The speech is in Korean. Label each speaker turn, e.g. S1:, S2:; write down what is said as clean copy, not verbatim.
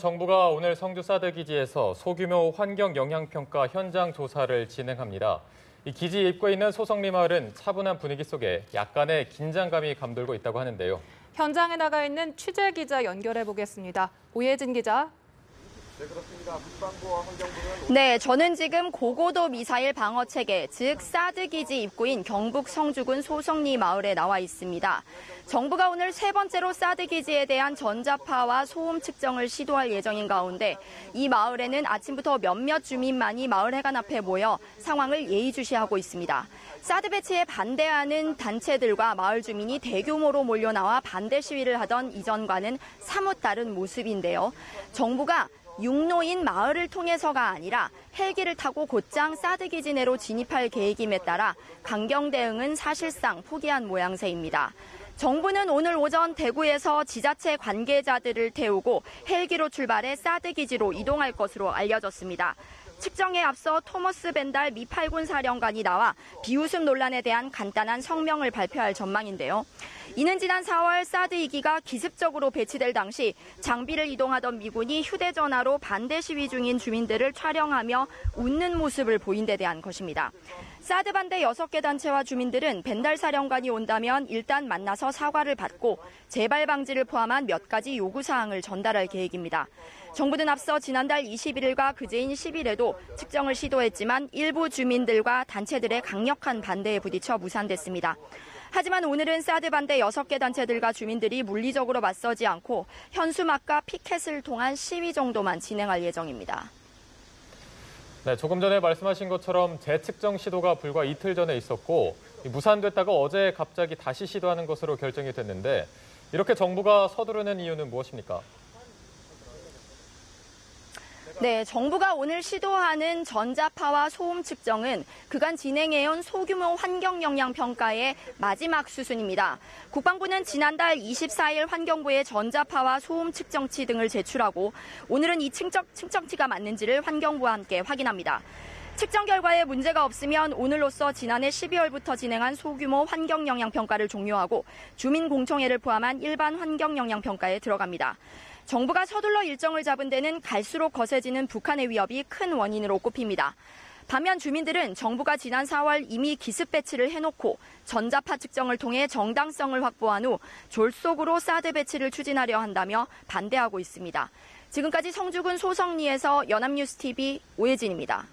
S1: 정부가 오늘 성주 사드 기지에서 소규모 환경 영향 평가 현장 조사를 진행합니다. 이 기지 입구에 있는 소성리 마을은 차분한 분위기 속에 약간의 긴장감이 감돌고 있다고 하는데요.
S2: 현장에 나가 있는 취재 기자 연결해 보겠습니다. 오예진 기자.
S3: 네, 그렇습니다. 국방부와 환경부는
S4: 네, 저는 지금 고고도 미사일 방어 체계, 즉 사드 기지 입구인 경북 성주군 소성리 마을에 나와 있습니다. 정부가 오늘 세 번째로 사드 기지에 대한 전자파와 소음 측정을 시도할 예정인 가운데 이 마을에는 아침부터 몇몇 주민만이 마을 해관 앞에 모여 상황을 예의주시하고 있습니다. 사드 배치에 반대하는 단체들과 마을 주민이 대규모로 몰려나와 반대 시위를 하던 이전과는 사뭇 다른 모습인데요. 정부가 육로인 마을을 통해서가 아니라 헬기를 타고 곧장 사드 기지 내로 진입할 계획임에 따라 강경 대응은 사실상 포기한 모양새입니다. 정부는 오늘 오전 대구에서 지자체 관계자들을 태우고 헬기로 출발해 사드 기지로 이동할 것으로 알려졌습니다. 측정에 앞서 토머스 벤달 미 8군 사령관이 나와 비웃음 논란에 대한 간단한 성명을 발표할 전망인데요. 이는 지난 4월 사드 2기가 기습적으로 배치될 당시 장비를 이동하던 미군이 휴대전화로 반대 시위 중인 주민들을 촬영하며 웃는 모습을 보인 데 대한 것입니다. 사드 반대 6개 단체와 주민들은 벤달 사령관이 온다면 일단 만나서 사과를 받고 재발 방지를 포함한 몇 가지 요구사항을 전달할 계획입니다. 정부는 앞서 지난달 21일과 그제인 10일에도 측정을 시도했지만 일부 주민들과 단체들의 강력한 반대에 부딪혀 무산됐습니다. 하지만 오늘은 사드 반대 6개 단체들과 주민들이 물리적으로 맞서지 않고 현수막과 피켓을 통한 시위 정도만 진행할 예정입니다.
S1: 네, 조금 전에 말씀하신 것처럼 재측정 시도가 불과 이틀 전에 있었고 무산됐다가 어제 갑자기 다시 시도하는 것으로 결정이 됐는데 이렇게 정부가 서두르는 이유는 무엇입니까?
S4: 네, 정부가 오늘 시도하는 전자파와 소음 측정은 그간 진행해온 소규모 환경 영향 평가의 마지막 수순입니다. 국방부는 지난달 24일 환경부에 전자파와 소음 측정치 등을 제출하고 오늘은 이 측정치가 맞는지를 환경부와 함께 확인합니다. 측정 결과에 문제가 없으면 오늘로써 지난해 12월부터 진행한 소규모 환경 영향 평가를 종료하고 주민 공청회를 포함한 일반 환경 영향 평가에 들어갑니다. 정부가 서둘러 일정을 잡은 데는 갈수록 거세지는 북한의 위협이 큰 원인으로 꼽힙니다. 반면 주민들은 정부가 지난 4월 이미 기습 배치를 해놓고 전자파 측정을 통해 정당성을 확보한 후 졸속으로 사드 배치를 추진하려 한다며 반대하고 있습니다. 지금까지 성주군 소성리에서 연합뉴스TV 오예진입니다.